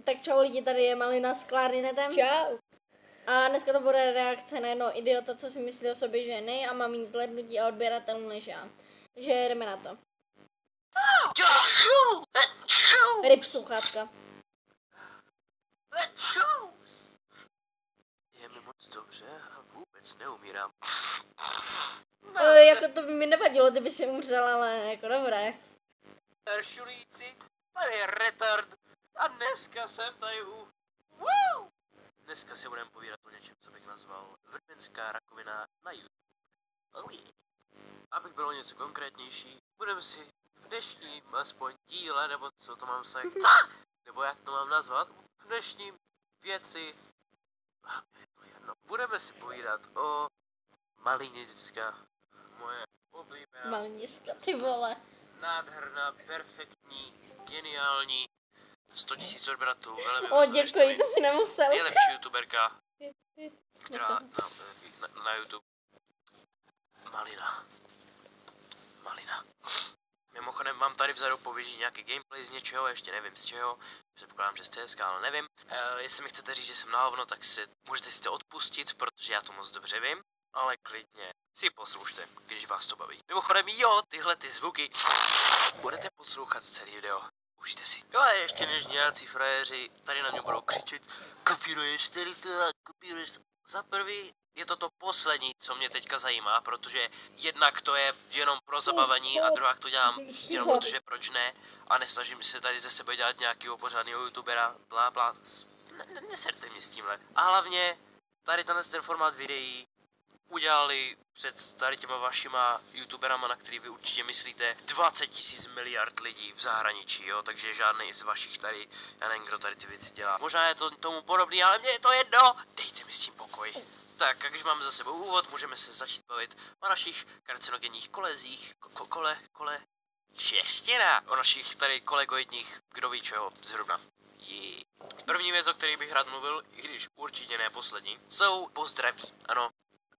Tak čau lidi, tady je Malina s klarinetem. Čau. A dneska to bude reakce na jednoho idiota, co si myslí o sobě, že je nej a má méně zhlédnutí a odběratelů než já. Takže jdeme na to. Ryb sluchátka. Je mi moc dobře a vůbec neumírám. Jako to by mi nevadilo, kdyby si umřel, ale jako dobré. Šulíci, tady je retard a dneska jsem tady u... Woo! Dneska si budeme povídat o něčem, co bych nazval vrbenská rakovina na YouTube. Oh yeah. Abych bylo něco konkrétnější, budeme si v dnešním aspoň díle, nebo co to mám sagt, nebo jak to mám nazvat, v dnešním věci, je to jedno, budeme si povídat o Malinička, moje oblíbená, Malinička, ty vole. nádherná, perfektní, geniální, 100 000 odběratelů, velmi Děkuji, to si nemusel. nejlepší youtuberka, která na YouTube. Malina. Mimochodem mám tady vzadu pověží nějaký gameplay z něčeho, ještě nevím z čeho, předpokládám, že jste hezká, ale nevím. Jestli mi chcete říct, že jsem na hovno, tak můžete si to odpustit, protože já to moc dobře vím, ale klidně si poslušte, když vás to baví. Mimochodem jo, tyhle ty zvuky budete poslouchat celý video. Užijte si. Jo a ještě než nějací frajeři tady na mě budou křičet, kopíruješ tady to a kopíruješ. Za prvý je to poslední, co mě teďka zajímá, protože jednak to je jenom pro zabavení a druhá to dělám jenom protože proč ne a nesnažím se tady ze sebe dělat nějakého pořádného youtubera, blá blá, neserte mě s tímhle. A hlavně tady ten formát videí udělali před tady těma vašima youtuberama, na který vy určitě myslíte, 20 000 miliard lidí v zahraničí, jo, takže žádný z vašich tady, já nevím, kdo tady ty věci dělá. Možná je to tomu podobný, ale mně je to jedno, dejte mi s tím pokoj. Tak, když máme za sebou úvod, můžeme se začít bavit o našich karcinogenních kolezích, čeština, o našich tady kolegoidních, kdo ví čeho, zhruba. První věc, o který bych rád mluvil, i když určitě ne poslední, jsou pozdraví, ano.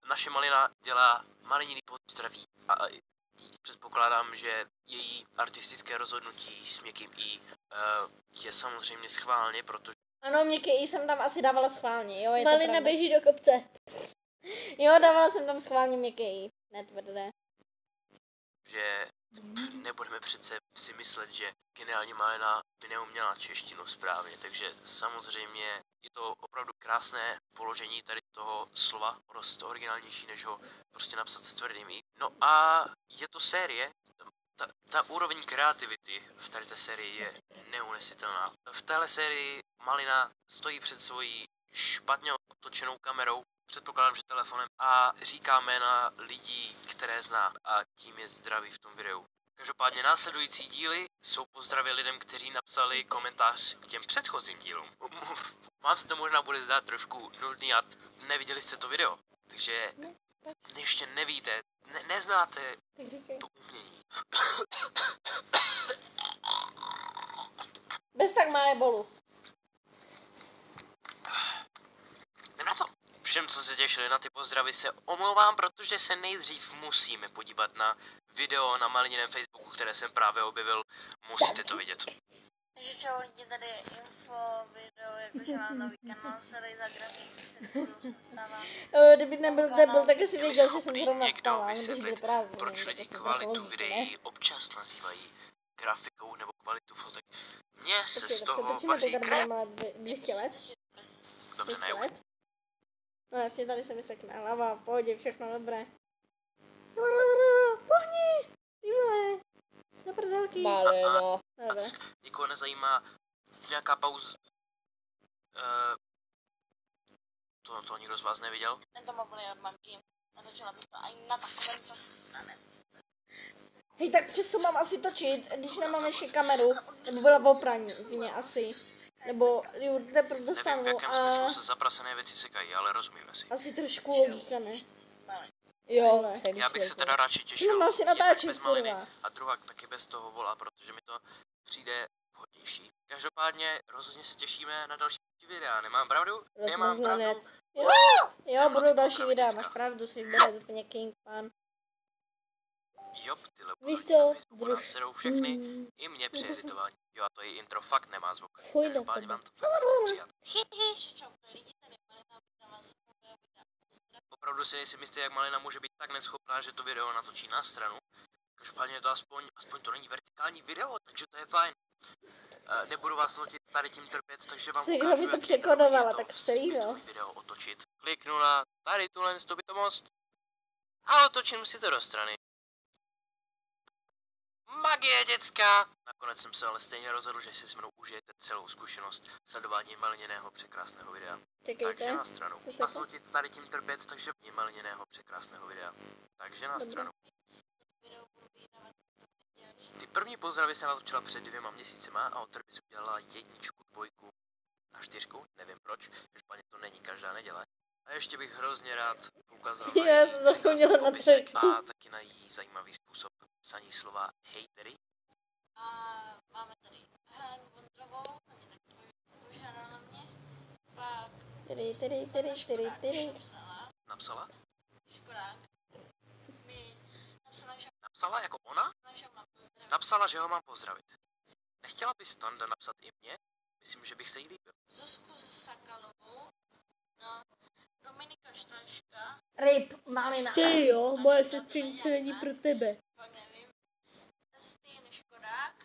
Naše Malina dělá malininy pozdraví a předpokládám, že její artistické rozhodnutí s měkkým I je samozřejmě schválně, protože... Ano, měkké I jsem tam asi dávala schválně, jo, je Malina to běží do kopce. Jo, dávala jsem tam schválně měkké I, netvrdé. Že nebudeme přece si myslet, že geniální Malina by neuměla češtinu správně, takže samozřejmě je to opravdu krásné položení tady toho slova, dost originálnější, než ho prostě napsat s tvrdým I. No a je to série, ta úroveň kreativity v tady té sérii je neunesitelná. V téhle sérii Malina stojí před svojí špatně otočenou kamerou, předpokládám, že telefonem, a říká jména lidí, které zná, a tím je zdraví v tom videu. Každopádně následující díly jsou pozdravy lidem, kteří napsali komentář k těm předchozím dílům. Vám se to možná bude zdát trošku nudný a neviděli jste to video, takže ještě nevíte, neznáte to umění. Bez tak má ebolu. Jdem na to. Všem, co se těšili na ty pozdravy, se omlouvám, protože se nejdřív musíme podívat na video na Malininem Facebooku, které jsem právě objevil. Musíte to vidět. Takže čau lidi, tady je info, video, jakože mám nový kanál, celý za grafiky se budou stává. Kdyby nebyl debil, tak asi Je mi věděl, že jsem schopný zrovna někdo vstala, nebo vysvětlit, byl prázdný. proč lidi kvalitu videí občas nazývají grafikou nebo kvalitu fotek? Mně se z toho vaří krev. 200 let? Dobře, 200 ne, let? No jasně, tady se mi sekne hlava, v pohodě, všechno dobré. Pohni! Ty vole! Na prdelky. Malina. Dobré. Nikoho nezajímá nějaká pauza. To nikdo z vás neviděl? Tento mobil je od mamky, natočila bych to ani na takovém zastanem. Hej, tak přesto mám asi točit, když nemám ještě kameru, nebo byla v opraní, vině asi. Nebo jo, teprve Nevím, dostanu v jakém a smyslu se zaprasené věci sekají, ale rozumíme si. asi trošku logika, ne? Jo, Já bych se teda radši No, těšil mám si jednak natáčet, bez Maliny kurva. a druhá taky bez toho vola, protože mi to přijde vhodnější. Každopádně rozhodně se těšíme na další videa, nemám pravdu? Nemám pravdu? Jo, budou další pozdravit videa, dneska. máš pravdu, si vybere úplně King Pan. Jop, tyhle Víš pozadí na co, Facebooku nás sedou všechny, i mě při editování. Jo, a to její intro fakt nemá zvuk. Fuj na Každopádně tebe. vám to fakt nechci stříhat. Opravdu si nejsem jistý, jak Malina může být tak neschopná, že to video natočí na stranu. Každopádně to aspoň to není vertikální video, takže to je fajn. Nebudu vás nutit tady tím trpět, takže vám Si ukážu, by to jak překodovala, je to tak v stejno. světový video otočit. Kliknu na tady tuhle bytomost a otočím si to do strany. Magie, děcka! Nakonec jsem se ale stejně rozhodl, že si se mnou užijete celou zkušenost sledování Maliněného překrásného videa. Takže Čekejte. na stranu. Se sekl. Vás nutit tady tím trpět, takže Maliněného překrásného videa. Takže na Dobrý. stranu. Ty první pozdravy se natočila před 2 měsícema a od té doby udělala 1, 2 a 4, nevím proč, každopádně to není každá neděle. A ještě bych hrozně rád ukázal na Já její jsem zapomněla na popisek trojku. a taky na její zajímavý způsob psaní slova hejtery. A máme tady Helenu Vondrovou, ta mě tak požádala na mě. Pak Napsala? Škodák mi napsala, že Napsala jako ona? mám pozdravit. Napsala, že ho mám pozdravit. Nechtěla by Standa napsat i mě? Myslím, že bych se jí líbil. Zuzku Sakalovou, no, Dominika Štaška, Ryb, Malina. Ty jo, moje sestřenice není pro tebe. pak nevím, Stýn Škodák,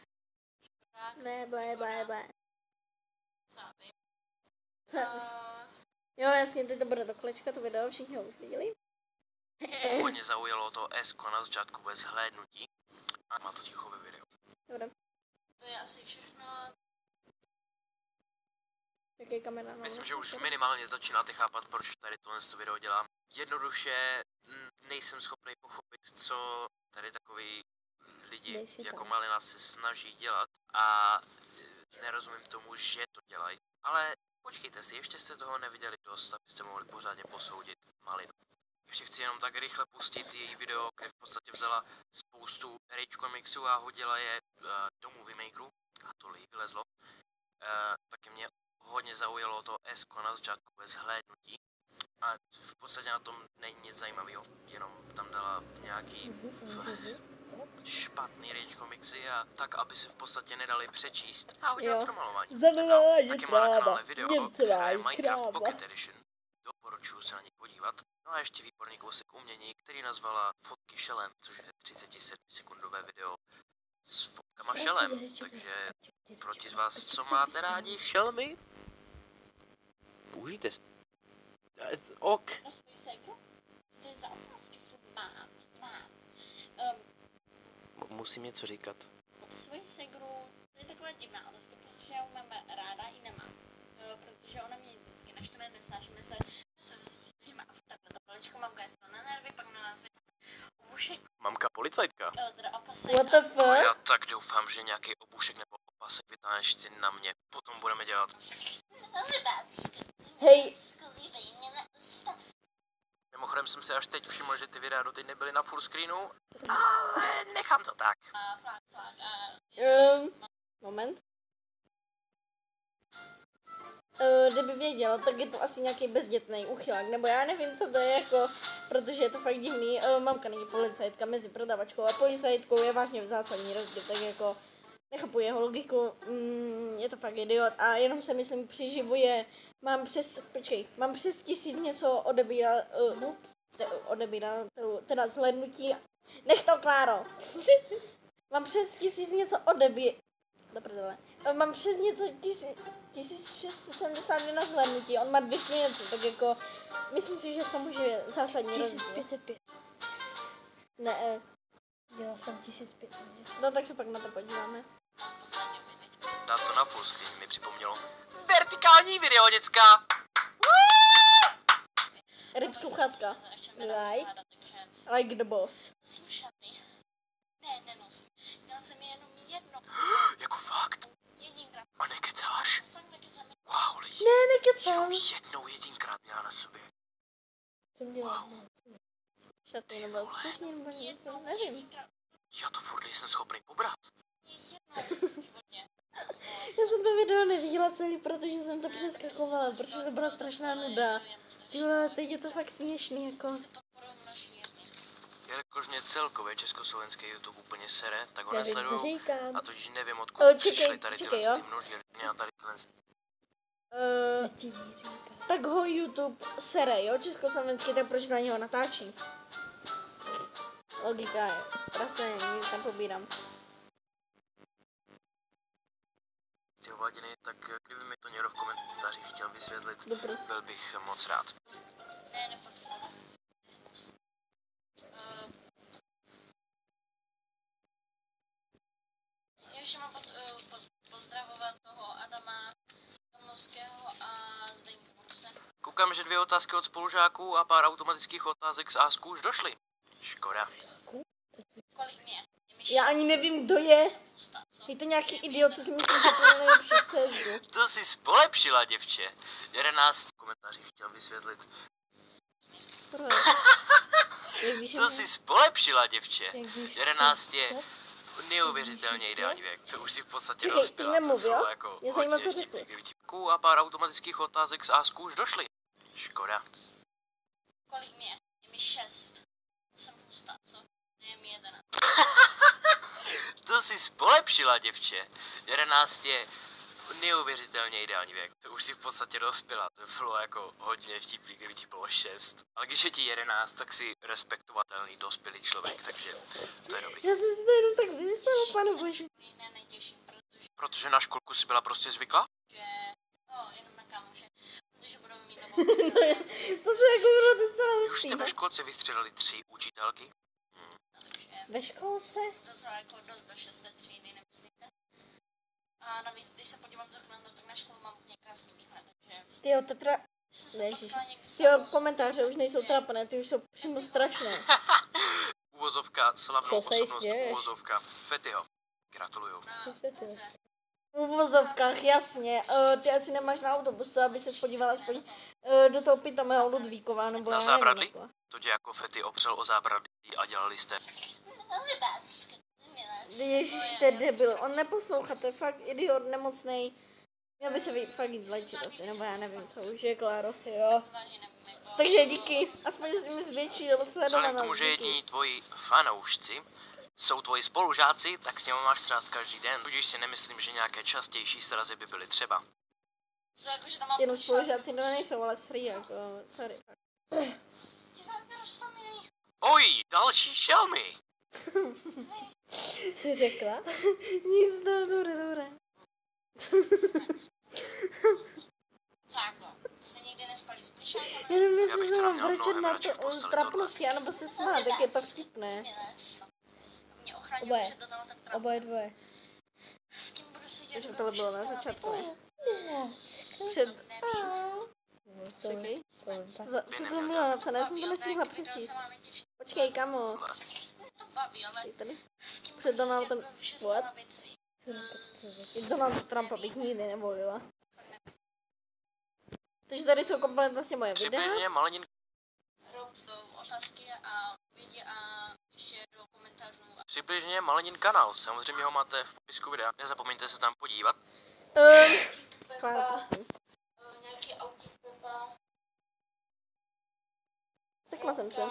Ble. co já vím. Co? Jo, jasně, teď to bude do kolečka, to video, všichni ho už viděli. Hodně zaujalo to S na začátku ve zhlédnutí a má to ticho ve videu. Dobré, To je asi všechno. jaký kamera? Myslím, že už minimálně začínáte chápat, proč tady tohle video dělám. Jednoduše nejsem schopný pochopit, co tady takový lidi Dej si to. jako Malina se snaží dělat a nerozumím tomu, že to dělají. Ale počkejte si, ještě jste toho neviděli dost, abyste mohli pořádně posoudit Malinu. Ještě chci jenom tak rychle pustit její video, kde v podstatě vzala spoustu Rage komiksů a hodila je do Movie Makeru a to jí vylezlo. Taky mě hodně zaujalo to S na začátku ve zhlédnutí a v podstatě na tom není nic zajímavého, jenom tam dala nějaký špatný Rage komiksy a tak, aby se v podstatě nedali přečíst a hodila Jo. to do malování. Zadala je Taky má na kráva, kanále video, Němcová která je je Minecraft kráva. Pocket Edition. Doporučuji se na ní podívat. No a ještě výborný kousek umění, který nazvala Fotky šelem, což je 37-sekundové video s fotkama šelem. Takže pro ti z vás, co máte rádi šelmy, použijte si. Ok. Pro svoji ségru? Jste za otázky furt mám. Musím něco říkat. Svoji ségru, to je taková divná otázka, protože já ji mám ráda i nemám. Protože ona mě vždycky naštve, nesnášíme se že má takhle to kolečko, mamka je na nervy, pak na nás obušek, Mamka policajtka. teda opasek. What the No, já fuck? tak doufám, že nějaký obušek nebo opasek vytáhneš ty na mě. Potom budeme dělat. Hej, Mimochodem jsem se až teď všiml, že ty videa doteď nebyly na full screenu, ale nechám to tak. Moment. Kdyby věděl, tak je to asi nějaký bezdětný uchylák, nebo já nevím, co to je jako, protože je to fakt divný. Mamka není policajtka, mezi prodavačkou a policajtkou je vážně v zásadní rozdíl, tak jako nechápu jeho logiku, je to fakt idiot a jenom se myslím při živoje, mám přes 1000 něco odebíratelů, teda zhlédnutí, nech to, Kláro, mám přes 1000 něco mám přes něco 1671 zhlédnutí, on má 200 něco, tak jako, myslím si, že v tom už je zásadní rozdíl. 1505. Ne, Dělal jsem 1500 něco. no tak se pak na to podíváme. Dát to na full screen mi připomnělo vertikální video, děcka! Ryb sluchátka, like the boss. Nosím šaty. Ne, nenosím. Měla jsem je jenom jedno. Jako fakt? Jedinkrát. A nekecáš? Fakt nekecám. Wow, lidi. Ne, nekecám. Jenom jedinkrát měla na sobě. Jsem dělal. Šaty nebo kuchni nebo něco, nevím. Jedinkrát. Já to furt nejsem schopný pobrat. Jedno v životě. Já jsem to video neviděla celý, protože jsem to přeskakovala, protože to byla strašná nuda. Tyhle, teď je to fakt směšný, jako. Podporuji množí jedny. Jelikož mě celkově československý YouTube úplně sere, tak ho Já vím, co nesleduju. říkám. A totiž nevím, odkud přišly tady čekej, tyhle jo. ty množí a tady tyhle. Já ti neříkám. Tak ho YouTube sere, jo, československý, tak proč na něho natáčí? Logika je. Prase, nic nepobírám. Ty uváděny, tak kdyby mi to někdo v komentářích chtěl vysvětlit, Dobrý. byl bych moc rád. Ne, nepodporu. Ještě mám pozdravovat toho Adama Domovského a Zdeňka Bruse. Koukám, že 2 otázky od spolužáků a pár automatických otázek z Asku už došly. Škoda. Kolik mě? Já ani nevím, kdo je. Pusta, co? Je to nějaký idiot, co si myslím, že to je nejlepší v CSGO. To si spolepšila, děvče. 11 komentářích chtěl vysvětlit. Proč? Jak víš, To si spolepšila, děvče. Jak víš, 11 je neuvěřitelně ideální věk. To už si v podstatě Čekej, dospěla. ty nemluv, To bylo jo? jako Mě zajímá, hodně co vtipný, řekli. kdyby ti- A pár automatických otázek z Asku už došly. Škoda. Kolik mě? Je mi 6. Jsem hustá, co? Ne, je mi 11. To si spolepšila, děvče. 11 je neuvěřitelně ideální věk. To už si v podstatě dospěla. To bylo jako hodně vtipný, kdyby ti bylo 6. Ale když je ti 11, tak si respektovatelný dospělý člověk, takže to je dobrý. Já jsem si to jenom tak vymyslela, pane bože. Ne, netěším, protože Protože na školku si byla prostě zvyklá? jenom na kámoše. Protože budeme mít novou To se jako bylo docela Už hustý, jste no. ve školce vystřelili 3 učitelky? takže Ve školce? docela jako dost do 6. třídy, nemyslíte? A navíc, když se podívám z okna, no, tak na školu mám úplně krásný výhled, takže Tyjo, Tatra... jsem se Ježiš. potkala někdy s Tyjo, kámoškou, komentáře už nejsou trapné, ty už jsou přímo strašné. Uvozovka, slavnou Co se osobnost, směješ? uvozovka, Fetyho. Gratuluju. na Co se to- se. V uvozovkách, jasně. Ty asi nemáš na autobus, co, aby se podívala aspoň do toho pitomého Ludvíkova, nebo Na já zábradlí? nevím. Jako. To tě jako Fety opřel o zábradlí a dělali jste. Ježiš, to je debil, on neposlouchá, to je fakt idiot, nemocnej. Měl by se fakt jít léčit asi, nebo já nevím, co už je, Kláro. Jo. Takže díky, aspoň jsi mi zvětšil Vzhledem k sledovanost. tomu, že díky. jediní tvoji fanoušci jsou tvoji spolužáci, tak s nimi máš sraz každý den. Tudíž si nemyslím, že nějaké častější srazy by byly třeba. To jako, že tam mám Jenom spolužáci no nejsou, ale srý, jako, sorry. Oj, další šelmy! Jsi řekla? Nic, dobré. Cáko, jste někdy nespali s plišákem? Já nevím, Já jestli bych se teda mám měl vrčet mnohem na radši v posteli trapnosti, anebo se smát, tak je to vtipné. Mě ochránil Oboje. před Donald Trump. Oboje dvoje. S kým budu sedět? Takže tohle bylo na začátku, ne? Před... To Čekej. to- Co to bylo napsané? Já jsem to nestihla přečíst. Počkej, kamo. To baví, ale Tady, tady. s kým Před budu Donaldem. sedět v 6 What? lavici? I Donalda Trumpa bych nikdy nevolila. Takže tady jsou kompletně vlastně moje videa. Přibližně malenin Otázky a odpovědi a ještě do komentářů. Přibližně Malenin kanál, samozřejmě ho máte v popisku videa, nezapomeňte se tam podívat. Klára. Nějaký autí Pepa. Sekla jsem se.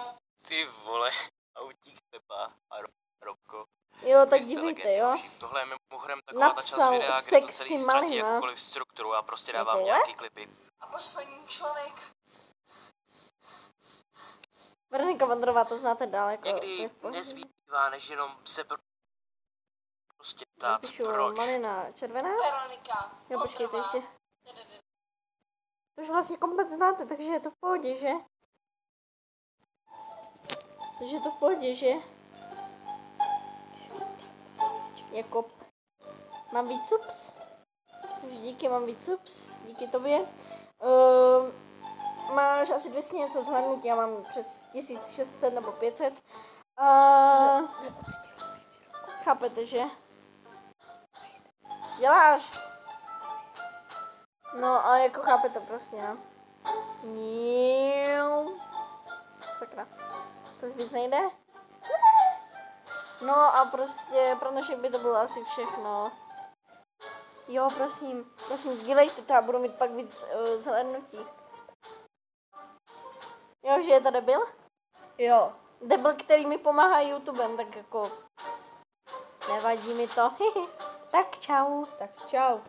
Ty vole, autík Pepa a Robko. Jo, tak Vy jste dívejte, legendní jo. uši. Tohle je mimochodem taková ta část Napsal videa, kde to sexy celý ztratí malina. jakoukoliv strukturu a prostě dávám Tohle? nějaký klipy. A poslední člověk. Veronika Vandrová, to znáte dál, jako... Někdy je v pohodě. nezbývá, než jenom se prostě ptát, Píšu proč. malina červená. Veronika. Jo, počkejte Vondrová. ještě. To už vlastně komplet znáte, takže je to v pohodě, že? Takže je to v pohodě, že? Jakob. Mám víc subs? Takže díky, mám víc subs. Díky tobě. Máš asi 200 něco zhlédnutí, já mám přes 1600 nebo 500. Chápete, že? Děláš? No a jako chápete prostě, no. Níu. Sakra. To už víc nejde? No a prostě pro dnešek by to bylo asi všechno. Jo, prosím, sdílejte to, já budu mít pak víc zhlédnutí. Jo, že je to debil? Jo. debil, který mi pomáhá YouTubem, tak jako nevadí mi to. Tak čau. Tak čau.